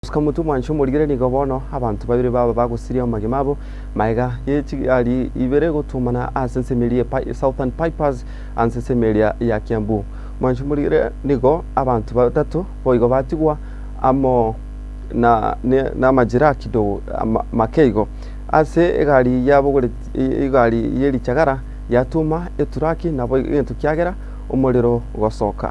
Kamutu mwancho murigire ni gobono abantu babiri baba bagusiria magimabo maiga yechi ibere gutumana asensemeria Southern Pipers ansensemeria ya Kiambu mwancho murigire nigo abantu batatu boigo batigwa amo na majira kido makeigo ase egari yabo igari yeri chagara yatuma eturaki nabo into kyagera umuriro gosoka